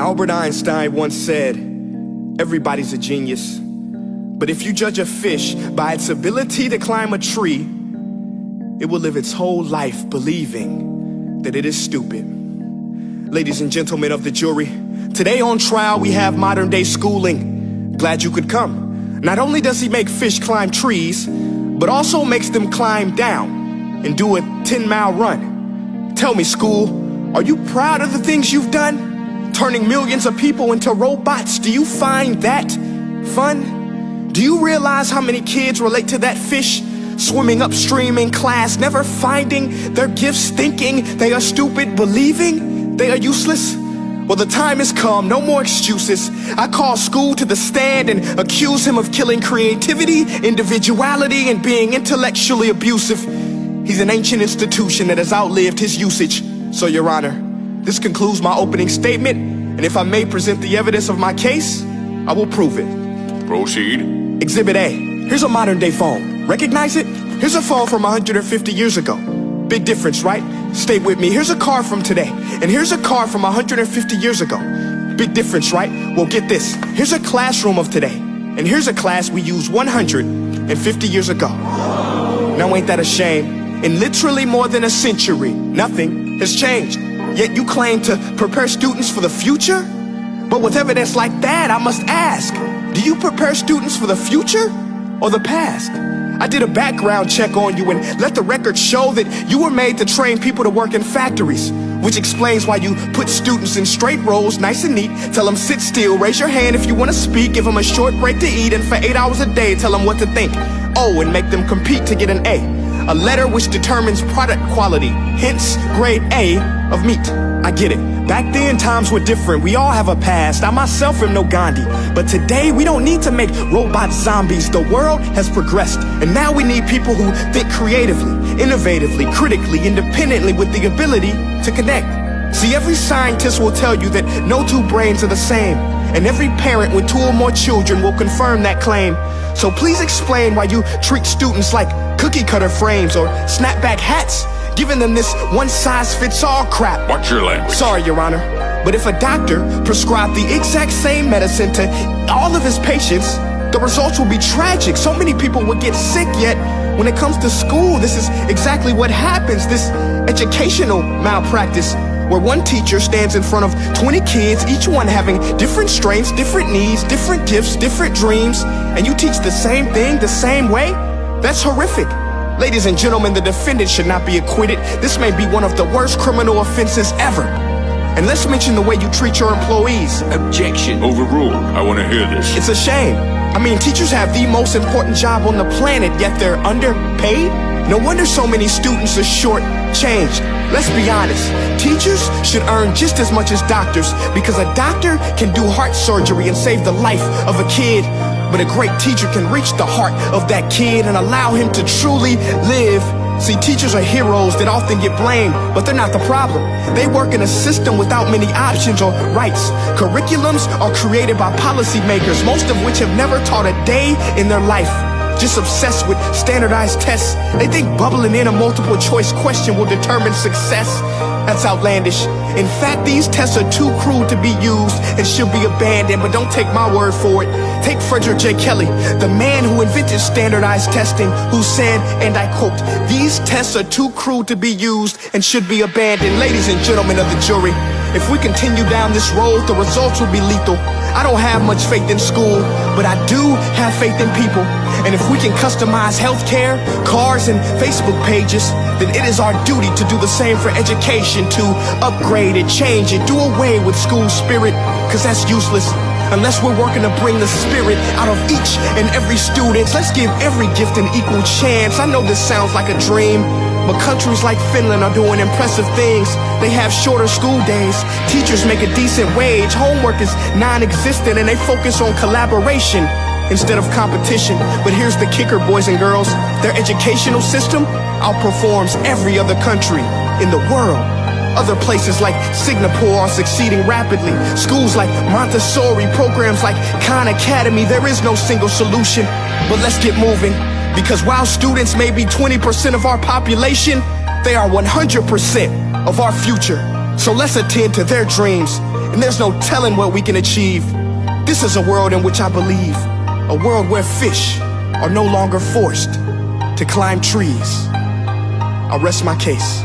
Albert Einstein once said, everybody's a genius. But if you judge a fish by its ability to climb a tree, it will live its whole life believing that it is stupid. Ladies and gentlemen of the jury, today on trial we have modern day schooling. Glad you could come. Not only does he make fish climb trees, but also makes them climb down and do a 10-mile run. Tell me, school, are you proud of the things you've done? Turning millions of people into robots, do you find that fun? Do you realize how many kids relate to that fish swimming upstream in class, never finding their gifts, thinking they are stupid, believing they are useless? Well, the time has come, no more excuses. I call school to the stand and accuse him of killing creativity, individuality, and being intellectually abusive. He's an ancient institution that has outlived his usage. So, Your Honor, this concludes my opening statement, and if I may present the evidence of my case, I will prove it. Proceed. Exhibit A. Here's a modern day phone. Recognize it? Here's a phone from 150 years ago. Big difference, right? Stay with me. Here's a car from today, and here's a car from 150 years ago. Big difference, right? Well, get this. Here's a classroom of today, and here's a class we used 150 years ago. Now ain't that a shame? In literally more than a century, nothing has changed. Yet you claim to prepare students for the future? But with evidence like that, I must ask, do you prepare students for the future or the past? I did a background check on you and let the record show that you were made to train people to work in factories, which explains why you put students in straight rows, nice and neat, tell them sit still, raise your hand if you want to speak, give them a short break to eat, and for 8 hours a day tell them what to think. Oh, and make them compete to get an A letter which determines product quality, hence grade A of meat. I get it. Back then, times were different. We all have a past. I myself am no Gandhi. But today, we don't need to make robot zombies. The world has progressed. And now we need people who think creatively, innovatively, critically, independently, with the ability to connect. See, every scientist will tell you that no two brains are the same. And every parent with 2 or more children will confirm that claim. So please explain why you treat students like cookie cutter frames or snapback hats, giving them this one-size-fits-all crap. Watch your language. Sorry, Your Honor, but if a doctor prescribed the exact same medicine to all of his patients, the results will be tragic. So many people would get sick, yet when it comes to school, this is exactly what happens. This educational malpractice, where one teacher stands in front of 20 kids, each one having different strengths, different needs, different gifts, different dreams, and you teach the same thing the same way? That's horrific. Ladies and gentlemen, the defendant should not be acquitted. This may be one of the worst criminal offenses ever. And let's mention the way you treat your employees. Objection. Overruled. I want to hear this. It's a shame. I mean, teachers have the most important job on the planet, yet they're underpaid? No wonder so many students are short-changed. Let's be honest, teachers should earn just as much as doctors, because a doctor can do heart surgery and save the life of a kid, but a great teacher can reach the heart of that kid and allow him to truly live. See, teachers are heroes that often get blamed, but they're not the problem. They work in a system without many options or rights. Curriculums are created by policymakers, most of which have never taught a day in their life. Just obsessed with standardized tests. They think bubbling in a multiple choice question will determine success. That's outlandish. In fact, these tests are too crude to be used and should be abandoned, but don't take my word for it. Take Frederick J. Kelly, the man who invented standardized testing, who said, and I quote, "These tests are too crude to be used and should be abandoned." Ladies and gentlemen of the jury, if we continue down this road, the results will be lethal. I don't have much faith in school, but I do have faith in people. And if we can customize healthcare, cars, and Facebook pages, then it is our duty to do the same for education, to upgrade it, change it, do away with school spirit, because that's useless unless we're working to bring the spirit out of each and every student. Let's give every gift an equal chance. I know this sounds like a dream, but countries like Finland are doing impressive things. They have shorter school days, teachers make a decent wage, homework is non-existent, and they focus on collaboration instead of competition. But here's the kicker, boys and girls. Their educational system outperforms every other country in the world. Other places like Singapore are succeeding rapidly. Schools like Montessori, programs like Khan Academy, there is no single solution. But let's get moving, because while students may be 20% of our population, they are 100% of our future. So let's attend to their dreams and there's no telling what we can achieve. This is a world in which I believe, a world where fish are no longer forced to climb trees. I'll rest my case.